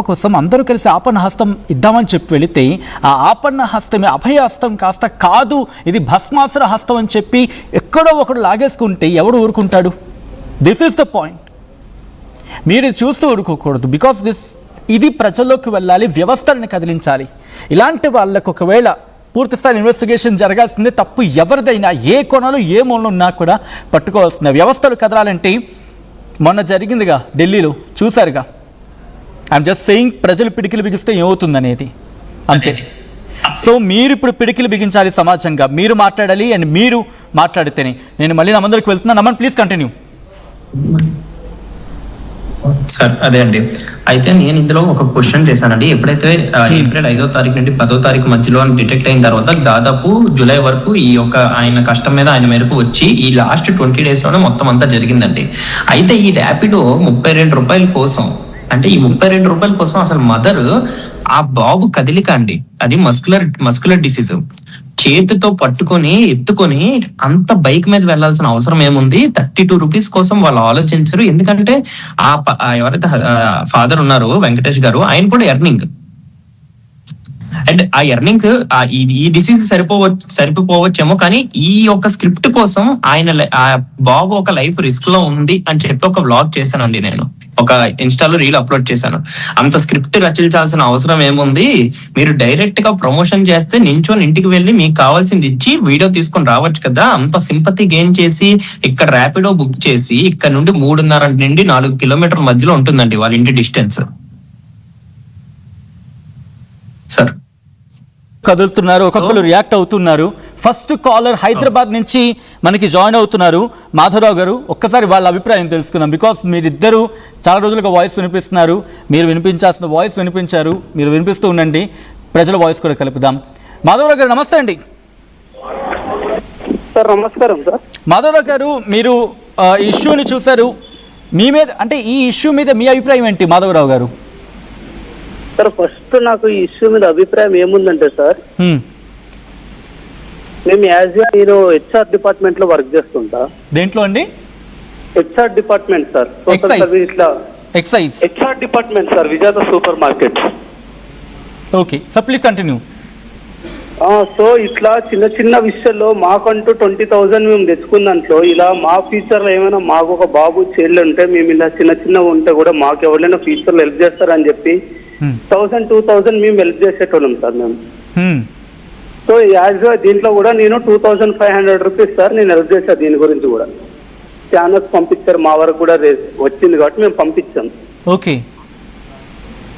కోసం అందరూ కలిసి ఆపన్న హస్తం ఇద్దామని చెప్పి వెళితే ఆ ఆపన్న హస్తమే అభయ హస్తం కాస్త కాదు ఇది భస్మాసుర హస్తం అని చెప్పి ఎక్కడో ఒకడు లాగేసుకుంటే ఎవడు ఊరుకుంటాడు? This is the point. మీరు చూస్తూ ఊరుకోకూడదు. బికాస్ ఇది ప్రజల్లోకి వెళ్ళాలి, వ్యవస్థలను కదిలించాలి. ఇలాంటి వాళ్ళకు ఒకవేళ పూర్తిస్థాయి ఇన్వెస్టిగేషన్ జరగాల్సిందే. తప్పు ఎవరిదైనా ఏ కొనలో ఏ మూలలో ఉన్నా కూడా పట్టుకోవాల్సిందే. వ్యవస్థలు కదలాలంటే మొన్న జరిగిందిగా ఢిల్లీలో చూశారుగా. ఐఎమ్ జస్ట్ సెయింగ్ ప్రజలు పిడికిలు బిగిస్తే ఏమవుతుంది అనేది అంతే. సో మీరు ఇప్పుడు పిడికిలు బిగించాలి సమాజంగా, మీరు మాట్లాడాలి అండ్ మీరు మాట్లాడితేనే. నేను మళ్ళీ నా ముందరికి వెళ్తున్నాను. Naman please continue. సార్ అదే అండి, అయితే నేను ఇందులో ఒక క్వశ్చన్ చేశానండి. ఎప్పుడైతే ఏప్రిల్ 5వ తారీఖు నుండి 10వ తారీఖు మధ్యలో డిటెక్ట్ అయిన తర్వాత దాదాపు జూలై వరకు ఈ యొక్క ఆయన కష్టం మీద ఆయన మేరకు వచ్చి ఈ లాస్ట్ 20 days లోనే మొత్తం అంతా జరిగిందండి. అయితే ఈ ర్యాపిడో 32 రూపాయల కోసం, అంటే ఈ 32 రూపాయల కోసం అసలు మదర్ ఆ బాబు కదిలిక అండి, అది మస్కులర్ డిసీజ్, చేతితో పట్టుకొని ఎత్తుకొని అంత బైక్ మీద వెళ్లాల్సిన అవసరం ఏముంది? 32 రూపీస్ కోసం వాళ్ళు ఆలోచించరు. ఎందుకంటే ఎవరైతే ఫాదర్ ఉన్నారో వెంకటేష్ గారు, ఆయన కూడా ఎర్నింగ్, అండ్ ఆ ఎర్నింగ్ ఈ డిసీజ్ సరిపోవచ్చేమో, కానీ ఈ యొక్క స్క్రిప్ట్ కోసం ఆ బాబు ఒక లైఫ్ రిస్క్ లో ఉంది అని చెప్పి ఒక వ్లాగ్ చేశానండి. నేను ఒక ఇన్స్టాలో రీల్ అప్లోడ్ చేశాను. అంత స్క్రిప్ట్ రచించాల్సిన అవసరం ఏముంది? మీరు డైరెక్ట్ గా ప్రమోషన్ చేస్తే నించొని ఇంటికి వెళ్ళి మీకు కావాల్సింది ఇచ్చి వీడియో తీసుకొని రావచ్చు కదా. అంత సింపతి గెయిన్ చేసి ఇక్కడ ర్యాపిడో బుక్ చేసి ఇక్కడ నుండి 3.5 నుండి 4 కిలోమీటర్ల మధ్యలో ఉంటుందండి వాళ్ళ ఇంటి డిస్టెన్స్. సార్ కదులుతున్నారు, ఒక్కొక్కరు రియాక్ట్ అవుతున్నారు. ఫస్ట్ కాలర్ హైదరాబాద్ నుంచి మనకి జాయిన్ అవుతున్నారు మాధవరావు గారు. ఒక్కసారి వాళ్ళ అభిప్రాయం తెలుసుకుందాం. బికాస్ మీరిద్దరూ చాలా రోజులుగా వాయిస్ వినిపిస్తున్నారు, మీరు వినిపించాల్సిన వాయిస్ వినిపించారు, మీరు వినిపిస్తూ ఉండండి. ప్రజల వాయిస్ కూడా కలుపుదాం. మాధవరావు గారు నమస్తే అండి. సార్ నమస్కారం సార్. మాధవరావు గారు, మీరు ఈ ఇష్యూని చూశారు, మీ మీద అంటే ఈ ఇష్యూ మీద మీ అభిప్రాయం ఏంటి మాధవరావు గారు? సార్ ఫస్ట్ నాకు ఈ ఇష్యూ మీద అభిప్రాయం ఏముందంటే సార్, మేము నేను హెచ్ఆర్ డిపార్ట్మెంట్ లో వర్క్ చేస్తుంటా. దేంట్లో అండి? HR department sir, excise HR department sir, Vijetha super market. Okay sir, please continue. So ఇట్లా చిన్న చిన్న విషయాల్లో మాకంటూ 20,000 మేము తెచ్చుకున్న దాంట్లో ఇలా మా ఫ్యూచర్ లో ఏమైనా మాకు ఒక బాబు చెల్లి ఉంటే మేము ఇలా చిన్న చిన్న ఉంటే కూడా మాకు ఎవరైనా ఫ్యూచర్ లో హెల్ప్ చేస్తారని చెప్పి 1,000-2,000 మేము హెల్ప్ చేసేటోళ్ళం సార్ మేము. సో దీంట్లో కూడా నేను 2,500 రూపీస్ సార్ నేను హెల్ప్ చేశాను. దీని గురించి కూడా ఛానల్స్ పంపించారు, మా వరకు కూడా వచ్చింది కాబట్టి మేము పంపించాం. ఓకే.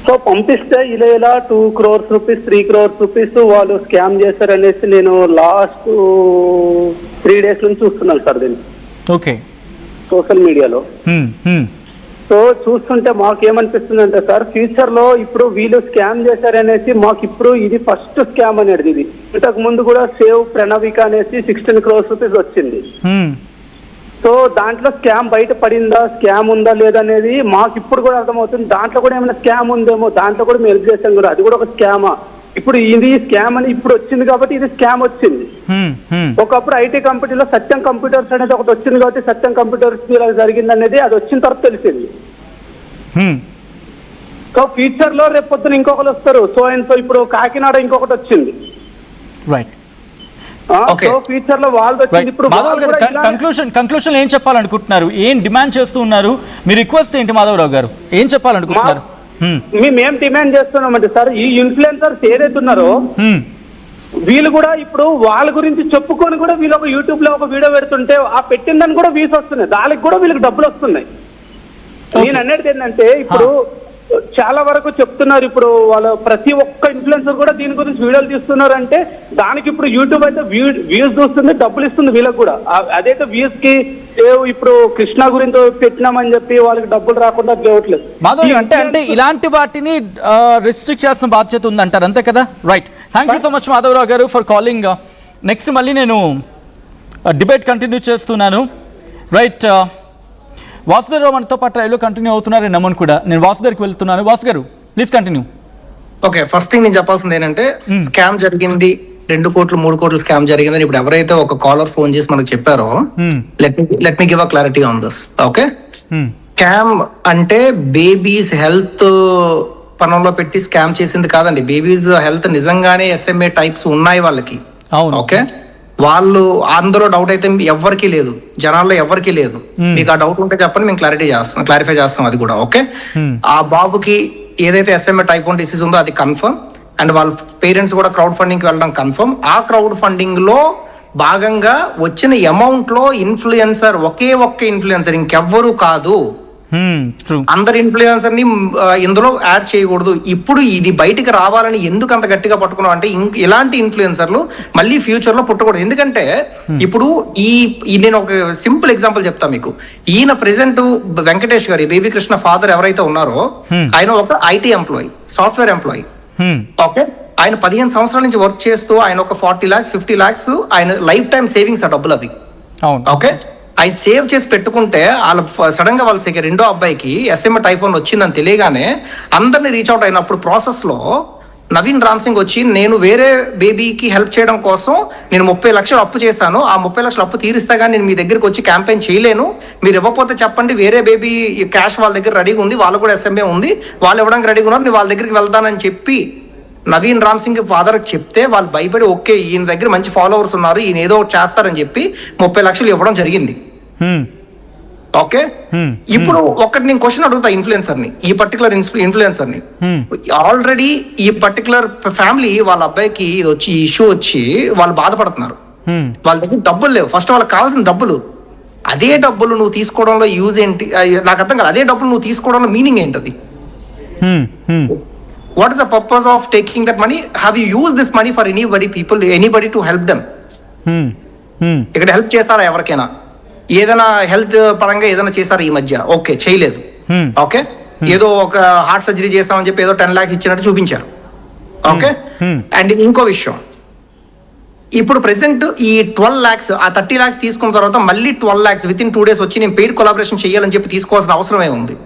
సో పంపిస్తే ఇలా 2 crores రూపీస్ 3 crores రూపీస్ వాళ్ళు స్కామ్ చేశారనేసి నేను లాస్ట్ 3 days నుంచి చూస్తున్నాను సార్ దీన్ని. ఓకే. సోషల్ మీడియాలో. సో చూస్తుంటే మాకు ఏమనిపిస్తుంది అంటే సార్, ఫ్యూచర్ లో ఇప్పుడు వీళ్ళు స్కామ్ చేశారనేసి మాకు ఇప్పుడు ఇది ఫస్ట్ స్కామ్ అనేది. ఇది ఇంతకు ముందు కూడా సేవ్ ప్రణవిక అనేసి 16 crores రూపీస్ వచ్చింది. సో దాంట్లో స్కామ్ బయట పడిందా, స్కామ్ ఉందా లేదనేది మాకు ఇప్పుడు కూడా అర్థమవుతుంది. దాంట్లో కూడా ఏమైనా స్కామ్ ఉందేమో, దాంట్లో కూడా మేము హెల్ప్ చేసాం కూడా, అది కూడా ఒక స్కామా? ఇప్పుడు ఇది స్కామ్ అని ఇప్పుడు వచ్చింది కాబట్టి ఇది స్కామ్ వచ్చింది. ఒకప్పుడు ఐటీ కంపెనీలో సత్యం కంప్యూటర్స్ అనేది ఒకటి వచ్చింది కాబట్టి సత్యం కంప్యూటర్స్ ఇలా జరిగింది అనేది అది వచ్చిన తర్వాత తెలిసింది. సో ఫ్యూచర్ లో రేపు పొద్దున ఇంకొకరు వస్తారు. సో అండ్ సో ఇప్పుడు కాకినాడ ఇంకొకటి వచ్చింది. రైట్. సో ఫ్యూచర్ లో వాళ్ళు వచ్చింది. ఇప్పుడు కంక్లూషన్ ఏం చెప్పాలనుకుంటున్నారు? ఏం డిమాండ్ చేస్తూ ఉన్నారు? మీ రిక్వెస్ట్ ఏంటి మాధవరావు గారు? ఏం చెప్పాలనుకుంటున్నారు? మేము డిమాండ్ చేస్తున్నామంటే సార్, ఈ ఇన్ఫ్లుయెన్సర్స్ ఏదైతే ఉన్నారో వీళ్ళు కూడా ఇప్పుడు వాళ్ళ గురించి చెప్పుకొని కూడా వీళ్ళు ఒక యూట్యూబ్ లో ఒక వీడియో పెడుతుంటే ఆ పెట్టిందని కూడా వ్యూస్ వస్తున్నాయి, దానికి కూడా వీళ్ళకి డబ్బులు వస్తున్నాయి. నేను అనేది ఏంటంటే ఇప్పుడు చాలా వరకు చెప్తున్నారు, ఇప్పుడు వాళ్ళ ప్రతి ఒక్క ఇన్ఫ్లుయెన్సర్ కూడా దీని గురించి వీడియోలు తీస్తున్నారు అంటే దానికి ఇప్పుడు యూట్యూబ్ అయితే వ్యూస్ చూస్తుంది, డబ్బులు ఇస్తుంది వీళ్ళకి కూడా. అదైతే వ్యూస్ కి ఇప్పుడు కృష్ణ గురించి పెట్టినామని చెప్పి వాళ్ళకి డబ్బులు రాకుండా లేవట్లేదు. మాధవ్ అంటే ఇలాంటి వాటిని రిస్ట్రిక్ట్ చేయాల్సిన బాధ్యత ఉందంటారు, అంతే కదా? Right. Thank you so much Madhavarao గారు ఫర్ కాలింగ్. నెక్స్ట్ మళ్ళీ నేను డిబేట్ కంటిన్యూ చేస్తున్నాను. రైట్. వాసుగారు మనతో పాటు రైల్లో కంటిన్యూ అవుతున్నారు. నమ్మను కూడా నేను వాసు గారికి వెళ్తున్నాను. వాసు గారు please continue. Okay, first thing నేను చెప్పాల్సింది ఏంటంటే స్కామ్ జరిగింది, 2 కోట్లు 3 కోట్లు స్కామ్ జరిగిందని ఇప్పుడు ఎవరైతే ఒక కాలర్ ఫోన్ చేసి మనకు చెప్పారో, let me give a clarity on this. Okay, scam అంటే బేబీస్ హెల్త్ పనంలో పెట్టి స్కామ్ చేసింది కాదండి. బేబీస్ హెల్త్ నిజంగానే SMA టైప్స్ ఉన్నాయి వాళ్ళకి. అవును. ఓకే, వాళ్ళు అందులో డౌట్ అయితే ఎవరికి లేదు, జనాల్లో ఎవరికి లేదు. మీకు ఆ డౌట్ ఉంటే చెప్పండి, మేము క్లారిఫై చేస్తాం అది కూడా. ఓకే, ఆ బాబుకి ఏదైతే SMA టైప్ 1 డిసీజ్ ఉందో అది కన్ఫర్మ్, అండ్ వాళ్ళ పేరెంట్స్ కూడా క్రౌడ్ ఫండింగ్ కి వెళ్ళడం కన్ఫర్మ్. ఆ క్రౌడ్ ఫండింగ్ లో భాగంగా వచ్చిన అమౌంట్ లో ఇన్ఫ్లుయెన్సర్ ఒకే ఒక్క ఇన్ఫ్లుయెన్సర్, ఇంకెవ్వరూ కాదు. అందరి ఇన్ఫ్లుయెన్సర్ ని ఇందులో యాడ్ చేయకూడదు. ఇప్పుడు ఇది బయటికి రావాలని ఎందుకు అంత గట్టిగా పట్టుకున్నాం అంటే ఇలాంటి ఇన్ఫ్లుయెన్సర్లు మళ్ళీ ఫ్యూచర్ లో పుట్టకూడదు. ఎందుకంటే ఇప్పుడు నేను ఒక సింపుల్ ఎగ్జాంపుల్ చెప్తా మీకు. ఈయన ప్రెసెంట్ వెంకటేష్ గారి బేబీ కృష్ణ ఫాదర్ ఎవరైతే ఉన్నారో ఆయన ఒక IT employee, software employee. Okay, ఆయన 15 సంవత్సరాల నుంచి వర్క్ చేస్తూ ఆయన ఒక 40 lakhs 50 lakhs ఆయన లైఫ్ టైం సేవింగ్స్ ఆ డబ్బులు అవి. ఓకే, ఆయన సేవ్ చేసి పెట్టుకుంటే వాళ్ళ సడన్ గా వాళ్ళ రెండో అబ్బాయికి SMA టైప్ 1 వచ్చిందని తెలియగానే అందరినీ రీచ్ అవుట్ అయినప్పుడు ప్రాసెస్ లో నవీన్ రామ్ సింగ్ వచ్చి నేను వేరే బేబీకి హెల్ప్ చేయడం కోసం నేను 30 లక్షలు అప్పు చేశాను, ఆ 30 లక్షలు అప్పు తీరిస్తా కానీ నేను మీ దగ్గరికి వచ్చి క్యాంపెయిన్ చేయలేను, మీరు ఇవ్వకపోతే చెప్పండి, వేరే బేబీ క్యాష్ వాళ్ళ దగ్గర రెడీగా ఉంది, వాళ్ళు కూడా SMA ఉంది, వాళ్ళు ఇవ్వడానికి రెడీగా ఉన్నారు, నేను వాళ్ళ దగ్గరికి వెళ్తానని చెప్పి నవీన్ రామ్ సింగ్ ఫాదర్ చెప్తే వాళ్ళు భయపడి ఓకే ఈయన దగ్గర మంచి ఫాలోవర్స్ ఉన్నారు, ఈయన ఏదో ఒకటి చేస్తారని చెప్పి 30 లక్షలు ఇవ్వడం జరిగింది. ఓకే, ఇప్పుడు ఒకటి నేను క్వశ్చన్ అడుగుతా ఇన్ఫ్లుయెన్సర్ ని, ఈ పర్టికులర్ ఇన్ఫ్లుయెన్సర్ ని. ఆల్రెడీ ఈ పర్టికులర్ ఫ్యామిలీ వాళ్ళ అబ్బాయికి ఇది వచ్చి ఇష్యూ వచ్చి వాళ్ళు బాధపడుతున్నారు, వాళ్ళ దగ్గర డబ్బులు లేవు. ఫస్ట్ వాళ్ళకి కావాల్సిన డబ్బులు, అదే డబ్బులు నువ్వు తీసుకోవడంలో యూజ్ ఏంటి నాకు అర్థం కాదు. అదే డబ్బులు నువ్వు తీసుకోవడంలో మీనింగ్ ఏంటది? What is the purpose of taking that money? Have you used this money for anybody to help them? ఇక్కడ హెల్ప్ చేశారా ఎవరికైనా? ఏదైనా హెల్త్ పరంగా ఏదైనా చేశారా ఈ మధ్య? ఓకే, చేయలేదు. ఓకే, ఏదో ఒక హార్ట్ సర్జరీ చేస్తామని చెప్పి ఏదో 10 lakhs ఇచ్చినట్టు చూపించారు. ఓకే, అండ్ ఇంకో విషయం, ఇప్పుడు ప్రెసెంట్ ఈ 12 lakhs ఆ 30 lakhs తీసుకున్న తర్వాత మళ్ళీ 12 lakhs విత్ ఇన్ 2 days వచ్చి నేను పెయిడ్ కొలాబరేషన్ చేయాలని చెప్పి తీసుకోవాల్సిన అవసరమే ఉంది.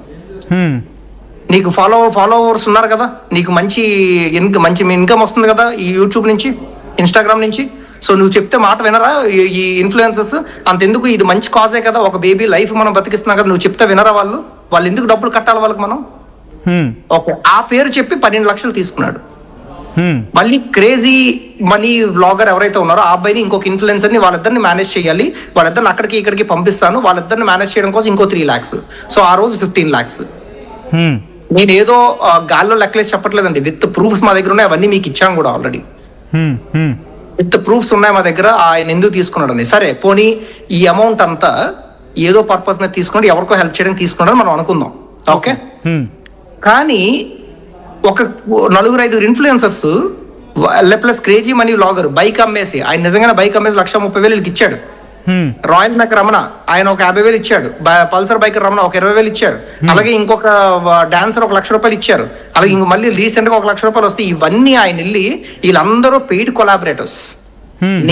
నీకు ఫాలోవర్స్ ఉన్నారు కదా, నీకు మంచి ఇన్కమ్ వస్తుంది కదా ఈ యూట్యూబ్ నుంచి, ఇన్స్టాగ్రామ్ నుంచి. సో నువ్వు చెప్తే మాట వినరా ఈ ఇన్ఫ్లుయెన్సర్స్? అంతెందుకు, ఇది మంచి కాజే కదా, ఒక బేబీ లైఫ్ మనం బతికిస్తున్నాం కదా, నువ్వు చెప్తే వినరా వాళ్ళు? ఎందుకు డబ్బులు కట్టాలి వాళ్ళకి మనం? ఓకే, ఆ పేరు చెప్పి 12 లక్షలు తీసుకున్నాడు. మళ్ళీ క్రేజీ మనీ వ్లాగర్ ఎవరైతే ఉన్నారో ఆ అబ్బాయిని ఇంకొక ఇన్ఫ్లుయెన్సర్ ని వాళ్ళిద్దరిని మేనేజ్ చేయాలి, వాళ్ళిద్దరిని అక్కడికి ఇక్కడికి పంపిస్తాను, వాళ్ళిద్దరిని మేనేజ్ చేయడం కోసం ఇంకో 3 lakhs. సో ఆ రోజు 15 lakhs. నేను ఏదో గాల్లో లెక్కలేసి చెప్పట్లేదండి, విత్ ప్రూఫ్స్ మా దగ్గర ఉన్నాయి, అవన్నీ మీకు ఇచ్చాను కూడా ఆల్రెడీ. విత్ ప్రూఫ్స్ ఉన్నాయి మా దగ్గర ఆయన ఎందుకు తీసుకున్నాడని. సరే పోనీ ఈ అమౌంట్ అంతా ఏదో పర్పస్ మీద తీసుకున్నాడు, ఎవరికో హెల్ప్ చేయడానికి తీసుకున్నాడు మనం అనుకుందాం. ఓకే, కానీ ఒక 4-5 influencers plus crazy money vlogger bike అమ్మేసి, ఆయన నిజంగానే బైక్ అమ్మేసి 1,30,000 ఇచ్చాడు. రాయల్ మేకర్ రమణ ఆయన ఒక 50,000 ఇచ్చాడు, పల్సర్ బైకర్ రమణ ఒక 20,000 ఇచ్చాడు, అలాగే ఇంకొక డాన్సర్ 1 లక్ష రూపాయలు ఇచ్చారు, అలాగే ఇంక మళ్ళీ రీసెంట్ గా 1 లక్ష రూపాయలు వస్తాయి. ఇవన్నీ ఆయన వెళ్ళి వీళ్ళందరూ పెయిడ్ కొలాబరేటర్స్,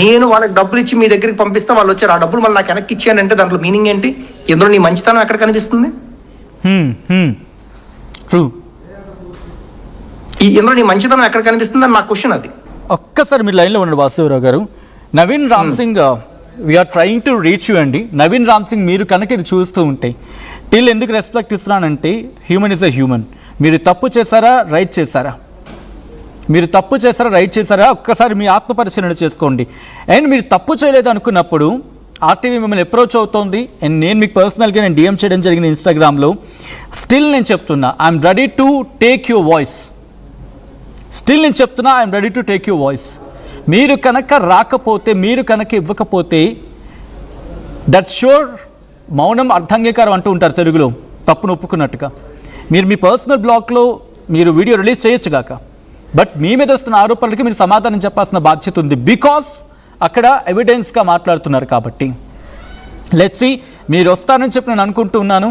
నేను వాళ్ళకి డబ్బులు ఇచ్చి మీ దగ్గరికి పంపిస్తే వాళ్ళు వచ్చారు, ఆ డబ్బులు మళ్ళీ నాకు వెనక్కి ఇచ్చానంటే దాంట్లో మీనింగ్ ఏంటి? ఇందులో నీ మంచితనం ఎక్కడ కనిపిస్తుంది? ఇందులో నీ మంచితనం ఎక్కడ కనిపిస్తుంది అని నా క్వశ్చన్. అది ఒక్కసారి మీరు లైన్లో ఉండండి వాసుదేవరావు గారు. Naveen Ram Singh we are trying to reach you అండి. నవీన్ రామ్ సింగ్ మీరు కనుక ఇది చూస్తూ ఉంటే టిల్ ఎందుకు రెస్పెక్ట్ ఇస్తున్నానంటే హ్యూమన్ ఇస్ ఎ హ్యూమన్. మీరు తప్పు చేశారా, రైట్ చేశారా? మీరు తప్పు చేశారా, రైట్ చేశారా? ఒక్కసారి మీ ఆత్మ పరిశీలన చేసుకోండి. అండ్ మీరు తప్పు చేయలేదు అనుకున్నప్పుడు RTV మిమ్మల్ని అప్రోచ్ అవుతోంది, అండ్ నేను మీకు పర్సనల్గా నేను DM చేయడం జరిగింది ఇన్స్టాగ్రామ్లో. స్టిల్ నేను చెప్తున్నా I'm ready to take your voice. I'm ready to take your voice. మీరు కనుక రాకపోతే, మీరు కనుక ఇవ్వకపోతే, దట్ షోర్ మౌనం అర్థంగీకారం అంటూ ఉంటారు తెలుగులో, తప్పును ఒప్పుకున్నట్టుగా. మీరు మీ పర్సనల్ బ్లాగ్లో మీరు వీడియో రిలీజ్ చేయొచ్చు కాక, బట్ మీ మీద వస్తున్న ఆరోపణలకి మీరు సమాధానం చెప్పాల్సిన బాధ్యత ఉంది. బికాస్ అక్కడ ఎవిడెన్స్గా మాట్లాడుతున్నారు కాబట్టి. లెట్స్ సీ, మీరు వస్తారని చెప్పి నేను అనుకుంటూ ఉన్నాను.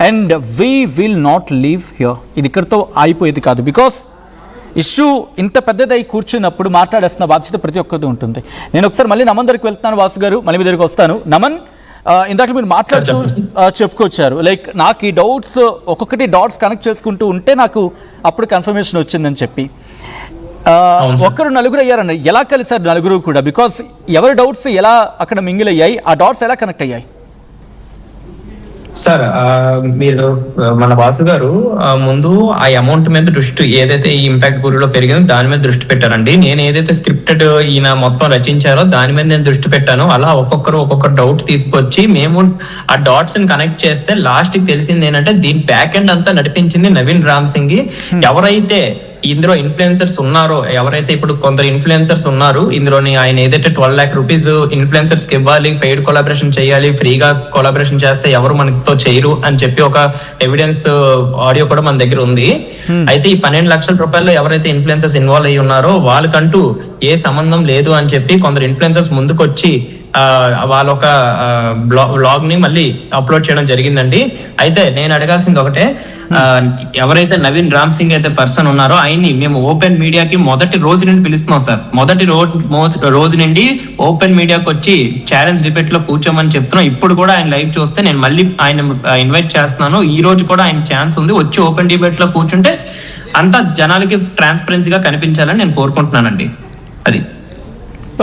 And we will not leave here. ఇది ఇక్కడితో ఆగిపోయేది కాదు. బికాస్ ఇష్యూ ఇంత పెద్దదై కూర్చున్నప్పుడు మాట్లాడేస్తున్న బాధ్యత ప్రతి ఒక్కరిది ఉంటుంది. నేను ఒకసారి మళ్ళీ నమన్ దగ్గరికి వెళ్తున్నాను. వాసు గారు మళ్ళీ మీ దగ్గరికి వస్తాను. నమన్, ఇందాక మీరు మాట్లాడుతూ చెప్పుకొచ్చారు, లైక్ నాకు ఈ డౌట్స్ ఒక్కొక్కటి డాట్స్ కనెక్ట్ చేసుకుంటూ ఉంటే నాకు అప్పుడు కన్ఫర్మేషన్ వచ్చిందని చెప్పి. ఒక్కరు 4 అయ్యారన్న, ఎలా కలిసారు 4 కూడా? బికాస్ ఎవరి డౌట్స్ ఎలా అక్కడ మింగిల్ అయ్యాయి, ఆ డాట్స్ ఎలా కనెక్ట్ అయ్యాయి? సార్ మీరు మన వాసు గారు ముందు ఆ అమౌంట్ మీద దృష్టి ఏదైతే ఈ ఇంపాక్ట్ గురిలో పెరిగిందో దాని మీద దృష్టి పెట్టారండి. నేను ఏదైతే స్క్రిప్టెడ్ ఈయన మొత్తం రచించారో దాని మీద నేను దృష్టి పెట్టాను. అలా ఒక్కొక్క డౌట్ తీసుకొచ్చి మేము ఆ డాట్స్ ని కనెక్ట్ చేస్తే లాస్ట్ కి తెలిసింది ఏంటంటే దీని బ్యాక్ ఎండ్ అంతా నడిపించింది నవీన్ రామ్ సింగ్. ఎవరైతే ఇందులో ఇన్ఫ్లుయెన్సర్స్ ఉన్నారో, ఎవరైతే ఇప్పుడు కొందరు ఇన్ఫ్లుయెన్సర్స్ ఉన్నారు ఇందులోని, ఆయన ఏదైతే 12 lakh rupees ఇన్ఫ్లుయెన్సర్స్ కి ఇవ్వాలి, పెయిడ్ కొలాబరేషన్ చేయాలి, ఫ్రీగా కొలాబరేషన్ చేస్తే ఎవరు మనతో చేయరు అని చెప్పి ఒక ఎవిడెన్స్ ఆడియో కూడా మన దగ్గర ఉంది. అయితే ఈ 12 లక్షల రూపాయలు ఎవరైతే ఇన్ఫ్లుయెన్సర్స్ ఇన్వాల్వ్ అయ్యి ఉన్నారో వాళ్ళకంటూ ఏ సంబంధం లేదు అని చెప్పి కొందరు ఇన్ఫ్లుయెన్సర్స్ ముందుకొచ్చి వాళ్ళ ఒక బ్లాగ్ ని మళ్ళీ అప్లోడ్ చేయడం జరిగిందండి. అయితే నేను అడగాల్సింది ఒకటే, ఎవరైతే నవీన్ రామ్ సింగ్ అయితే పర్సన్ ఉన్నారో ఆయన్ని మేము ఓపెన్ మీడియాకి మొదటి రోజు నుండి పిలుస్తున్నాం సార్. మొదటి రోజు నుండి ఓపెన్ మీడియాకి వచ్చి ఛాలెంజ్ డిబేట్ లో కూర్చోమని చెప్తున్నాం. ఇప్పుడు కూడా ఆయన లైవ్ చూస్తే నేను మళ్ళీ ఆయన ఇన్వైట్ చేస్తున్నాను. ఈ రోజు కూడా ఆయన ఛాన్స్ ఉంది, వచ్చి ఓపెన్ డిబేట్ లో కూర్చుంటే అంతా జనాలకి ట్రాన్స్పరెన్సీగా కనిపించాలని నేను కోరుకుంటున్నానండి. అది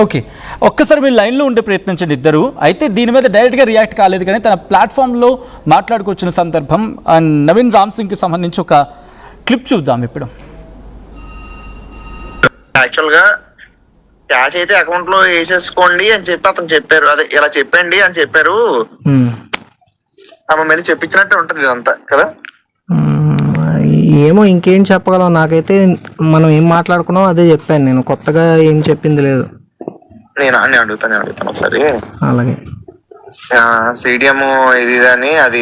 ఓకే, ఒక్కసారి మీరు లైన్లో ఉండే ప్రయత్నించండి ఇద్దరు. అయితే దీని మీద డైరెక్ట్గా రియాక్ట్ కాలేదు కానీ తన ప్లాట్ఫామ్లో మాట్లాడుకొచ్చిన సందర్భం నవీన్ రామ్ సింగ్కి సంబంధించి ఒక క్లిప్ చూద్దాం ఇప్పుడు. యాక్చువల్గా క్యాష్ అయితే అకౌంట్ లో వేసేసుకోండి అని చెప్పి అతను చెప్పారు. అదే ఇలా చెప్పండి అని చెప్పారు. ఆమె మళ్ళీ చెప్పించినట్టే ఉంటుంది ఇదంతా కదా. ఏమో ఇంకేం చెప్పగలం, నాకైతే మనం ఏం మాట్లాడుకున్నాం అదే చెప్పాను నేను, కొత్తగా ఏం చెప్పింది లేదు. నేను అడుగుతాను ఒకసారి. అలాగే సిడిఎం ఇది అని అది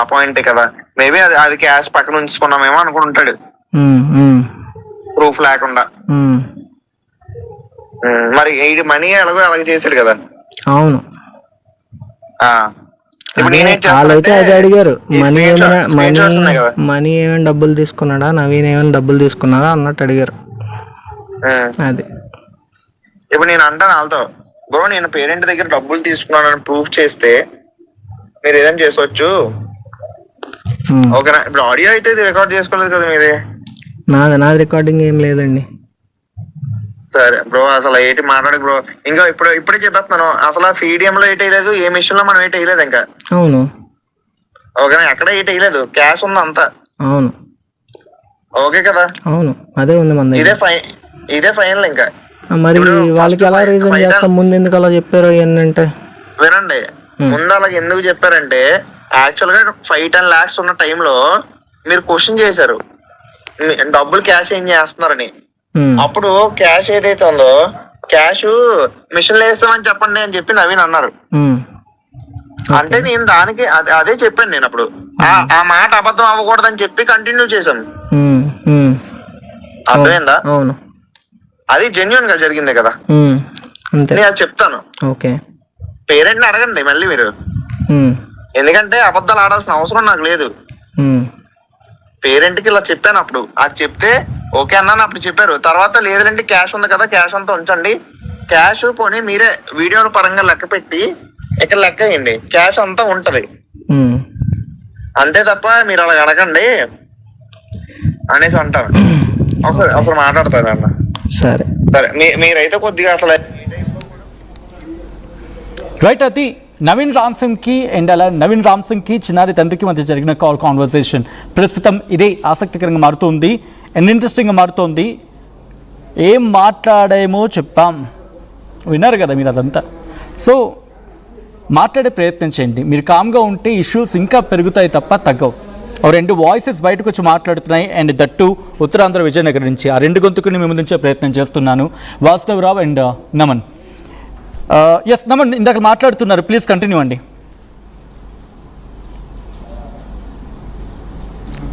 అపాయింటే కదా, మేబీ అది క్యాష్ పక్కన ఉంచుకున్నామేమో అనుకుంటాడు ప్రూఫ్ లేకుండా. మరి ఇది మనీ ఎలాగో అలాగే చేశాడు కదా. అవును, ఇప్పుడు వాళ్ళైతే అది అడిగారు, మనీ ఏమైనా డబ్బులు తీసుకున్నాడా, నవీన్ ఏమైనా డబ్బులు తీసుకున్నాడా అన్నట్టు అడిగారు. అది ఇప్పుడు నేను అంటాను వాళ్ళతో, బ్రో నేను పేరెంట్ దగ్గర డబ్బులు తీసుకున్నానని ప్రూఫ్ చేస్తే మీరు ఏదైనా చేసుకోవచ్చు ఓకేనా. ఇప్పుడు ఆడియో అయితే ఇది రికార్డ్ చేసుకోలేదు కదా మీది. నాది రికార్డింగ్ ఏం లేదండి. సరే బ్రో, అసలు ఏంటి మాట్లాడు బ్రో. ఇంకా ఇప్పుడే చెప్పేస్తున్నాను, అసలు సిడిఎం లో ఏట్ వేయలేదు, ఏ మిషన్ లో మనం ఏట్ వేయలేదు ఇంకా. అవును ఓకేనా, ఎక్కడ ఏట్ వేయలేదు, క్యాష్ ఉంది అంతా. అవును ఓకే కదా. అవును అదే ఉంది మన ఇదే ఫైనల్. ఇంకా మరి వాళ్ళకి ఎలా రీజన్ చేస్తాం, ముందు ఎందుకు అలా చెప్పారు ఏంటంటే వినండి. ముందు అలా ఎందుకు చెప్పారంటే యాక్చువల్ గా 5-10 lakhs ఉన్న టైంలో మీరు క్వశ్చన్ చేశారు డబ్బులు క్యాష్ ఏం చేస్తున్నారని. అప్పుడు క్యాష్ ఏదైతే ఉందో క్యాష్ మిషన్ వేస్తామని చెప్పండి అని చెప్పి నవీన్ అన్నారు. అంటే నేను దానికి అదే చెప్పాను నేను అప్పుడు. ఆ మాట అబద్ధం అవ్వకూడదని చెప్పి కంటిన్యూ చేశాను. అర్థమైందా? అవును, అది జెన్యున్ గా జరిగింది కదా. నేను అది చెప్తాను. ఓకే, పేరెంట్ ని అడగండి మళ్ళీ మీరు, ఎందుకంటే అబద్ధాలు ఆడాల్సిన అవసరం నాకు లేదు. పేరెంట్ కి ఇలా చెప్పాను అప్పుడు, అది చెప్తే ఓకే అన్నాను అప్పుడు చెప్పారు. తర్వాత లేదండి క్యాష్ ఉంది కదా, క్యాష్ అంతా ఉంచండి, క్యాష్ పోనీ మీరే వీడియోల పరంగా లెక్క పెట్టి ఇక్కడ లెక్క వేయండి, క్యాష్ అంతా ఉంటది అంతే తప్ప మీరు అలా అడగండి అనేసి అంటారు. ఒకసారి మాట్లాడతారు అన్న. సరే మీరైతే కొద్దిగా అసలు రైట్. అది నవీన్ రామ్ సింగ్కి అండ్ అలా నవీన్ రామ్ సింగ్కి చిన్నారి తండ్రికి మధ్య జరిగిన కాన్వర్సేషన్ ప్రస్తుతం ఇదే ఆసక్తికరంగా మారుతుంది అండ్ ఇంట్రెస్టింగ్గా మారుతోంది. ఏం మాట్లాడేమో చెప్పాం, విన్నారు కదా మీరు అదంతా. సో మాట్లాడే ప్రయత్నం చేయండి. మీరు కామ్గా ఉంటే ఇష్యూస్ ఇంకా పెరుగుతాయి తప్ప తగ్గవు. రెండు వాయిసెస్ బయటకు వచ్చి మాట్లాడుతున్నాయి అండ్ దట్టు ఉత్తరాంధ్ర విజయనగరం నుంచి. ఆ రెండు గొంతుకుని మేము నుంచే ప్రయత్నం చేస్తున్నాను. వాసుదేవరావు అండ్ నమన్. ఎస్ నమన్, ఇందాక మాట్లాడుతున్నారు, ప్లీజ్ కంటిన్యూ అండి.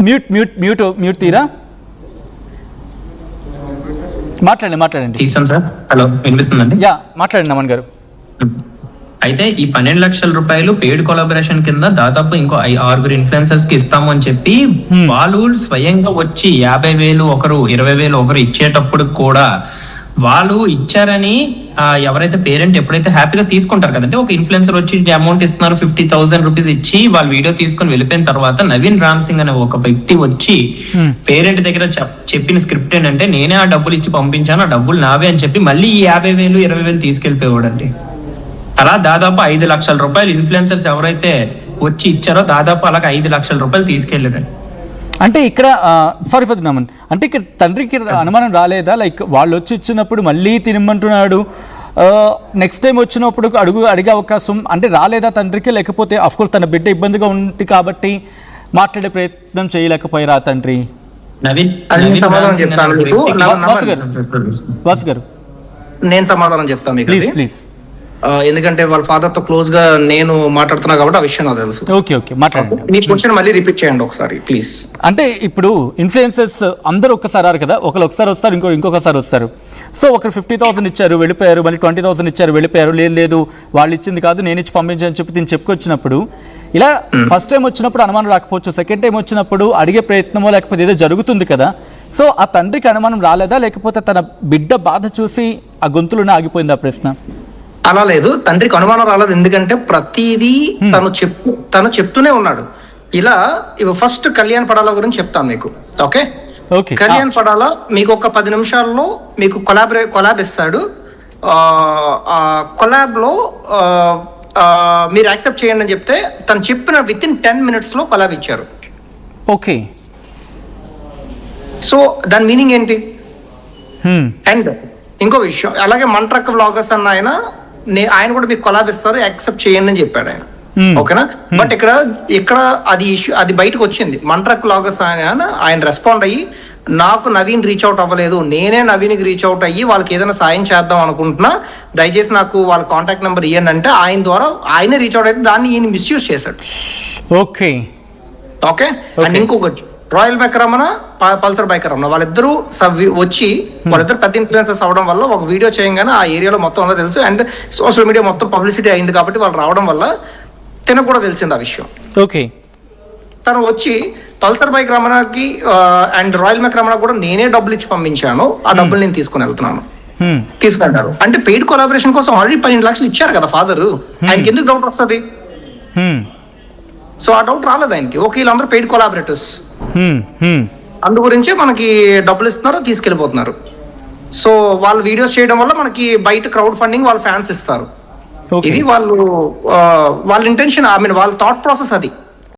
మ్యూట్ తీరా, మాట్లాడండి. తీసాం సార్. హలో, వినిపిస్తుందండి? యా మాట్లాడండి నమన్ గారు. అయితే ఈ 12 లక్షల రూపాయలు పెయిడ్ కొలాబరేషన్ కింద దాదాపు ఇంకో 6 ఇన్ఫ్లుయెన్సర్స్ కి ఇస్తాము అని చెప్పి వాళ్ళు స్వయంగా వచ్చి 50,000 ఒకరు 20,000 ఒకరు ఇచ్చేటప్పుడు కూడా వాళ్ళు ఇచ్చారని ఎవరైతే పేరెంట్ ఎప్పుడైతే హ్యాపీగా తీసుకుంటారు కదంటే, ఒక ఇన్ఫ్లుయెన్సర్ వచ్చి అమౌంట్ ఇస్తున్నారు 50,000 రూపీస్ ఇచ్చి వాళ్ళు వీడియో తీసుకొని వెళ్ళిపోయిన తర్వాత నవీన్ రామ్ సింగ్ అనే ఒక వ్యక్తి వచ్చి పేరెంట్ దగ్గర చెప్పిన స్క్రిప్ట్ ఏంటంటే నేనే ఆ డబ్బులు ఇచ్చి పంపించాను, ఆ డబ్బులు నావే అని చెప్పి మళ్ళీ ఈ 50,000 20,000 తీసుకెళ్లిపోయాడండి. అలా దాదాపు 5 లక్షల రూపాయలు ఇన్ఫ్లుయెన్సర్స్ ఎవరైతే వచ్చి ఇచ్చారో దాదాపు అలాగే 5 లక్షల రూపాయలు తీసుకెళ్ళారండి. అంటే ఇక్కడ సారీ ఫర్ ది నమన్, అంటే ఇక్కడ తండ్రికి అనుమానం రాలేదా? లైక్ వాళ్ళు వచ్చి ఇచ్చినప్పుడు మళ్ళీ తినమంటున్నాడు, నెక్స్ట్ టైం వచ్చినప్పుడు అడిగే అవకాశం అంటే రాలేదా తండ్రికి? లేకపోతే అఫ్కోర్స్ తన బిడ్డ ఇబ్బందిగా ఉంది కాబట్టి మాట్లాడే ప్రయత్నం చేయలేకపోయారా తండ్రి? నవీన్ సమాధానం చెప్తాను మీకు. వాసు గారు నేను సమాధానం చెప్తాను మీకు. Please please. ఎందుకంటే వాళ్ళ ఫాదర్ తో క్లోజ్ గా నేను మాట్లాడుతున్నా కాబట్టి ఆ విషయం నాకు తెలుసు. ఓకే ఓకే మాట్లాడండి. మీ క్వశ్చన్ మళ్ళీ రిపీట్ చేయండి ఒకసారి ప్లీజ్. అంటే ఇప్పుడు ఇన్ఫ్లుయెన్సర్స్ అందరూ ఒక్కసారి రారు కదా, ఒకసారి వస్తారు, ఇంకొకసారి వస్తారు. సో ఒకరు 50,000 ఇచ్చారు వెళ్ళిపోయారు, మళ్ళీ 20,000 ఇచ్చారు వెళ్ళిపోయారు, లేదు వాళ్ళు ఇచ్చింది కాదు నేను ఇచ్చి పంపించని చెప్పి దీన్ని చెప్పుకొచ్చినప్పుడు ఇలా ఫస్ట్ టైం వచ్చినప్పుడు అనుమానం రాకపోవచ్చు, సెకండ్ టైం వచ్చినప్పుడు అడిగే ప్రయత్నమో లేకపోతే ఏదో జరుగుతుంది కదా. సో ఆ తండ్రికి అనుమానం రాలేదా? లేకపోతే తన బిడ్డ బాధ చూసి ఆ గొంతులోనే ఆగిపోయింది ఆ ప్రశ్న? అలా లేదు, తండ్రికి అనుమానం రాలేదు. ఎందుకంటే ప్రతిదీ తను చెప్తూనే ఉన్నాడు. ఇలా ఫస్ట్ కళ్యాణ్ పడాల గురించి చెప్తాను మీకు. ఓకే, కళ్యాణ్ పడాల మీకు ఒక 10 నిమిషాల్లో మీకు కొలాబ్ ఇస్తాడు. కొలాబ్ లో మీరు యాక్సెప్ట్ చేయండి అని చెప్తే తను చెప్పిన విత్ ఇన్ 10 minutes లో కొలాబ్ ఇచ్చారు. ఓకే, సో దాని మీనింగ్ ఏంటి? అండ్ ఇంకో విషయం, అలాగే మన ట్రక్ వ్లాగర్స్ అన్న ఆయన కూడా మీకు కొలాబ్ ఇస్తారు, యాక్సెప్ట్ చేయండి అని చెప్పాడు ఆయన. ఓకేనా? బట్ ఇక్కడ అది ఇష్యూ, అది బయటకు వచ్చింది. మన ట్రక్ వ్లాగర్స్ ఆయన రెస్పాండ్ అయ్యి నాకు నవీన్ రీచ్ అవుట్ అవ్వలేదు, నేనే నవీన్కి రీచ్ అవుట్ అయ్యి వాళ్ళకి ఏదైనా సాయం చేద్దాం అనుకుంటున్నా, దయచేసి నాకు వాళ్ళ కాంటాక్ట్ నెంబర్ ఇవ్వండి అంటే ఆయన ద్వారా ఆయనే రీచ్ అవుట్ అయితే దాన్ని ఈయన మిస్యూజ్ చేశాడు. Okay okay. అండ్ ఇంకొకటి, royal bike Ramana, Pulsar bike Ramana వాళ్ళిద్దరూ వాళ్ళిద్దరు పెద్ద ఇన్ఫ్లుయెన్సర్స్ అవడం వల్ల ఒక వీడియో చేయగానే ఆ ఏరియాలో మొత్తం అంతా తెలుసు. అండ్ సోషల్ మీడియా మొత్తం పబ్లిసిటీ అయింది కాబట్టి వాళ్ళు రావడం వల్ల తనకు కూడా తెలిసింది ఆ విషయం. ఓకే, తను వచ్చి పల్సర్ బైక్ రమణకి అండ్ రాయల్ బైక్ రమణ కూడా నేనే డబ్బులు ఇచ్చి పంపించాను, ఆ డబ్బులు నేను తీసుకుని వెళ్తున్నాను తీసుకుంటారు అంటే పెయిడ్ కొలాబరేషన్ కోసం ఆల్రెడీ 12 లక్షలు ఇచ్చారు కదా ఫాదర్. ఆయనకి ఎందుకు డౌట్ వస్తుంది? సో ఆ డౌట్ రాలేదు ఆయనకి. ఓకే, వీళ్ళందరూ పెయిడ్ కొలాబరేటర్స్, అందు గురించే మనకి డబ్బులు ఇస్తున్నారు, తీసుకెళ్ళిపోతున్నారు. సో వాళ్ళు వీడియోస్ చేయడం వల్ల మనకి బయట క్రౌడ్ ఫండింగ్ వాళ్ళ ఫ్యాన్స్ ఇస్తారు. ఇది వాళ్ళ ఇంటెన్షన్, వాళ్ళ థాట్ ప్రాసెస్ అది.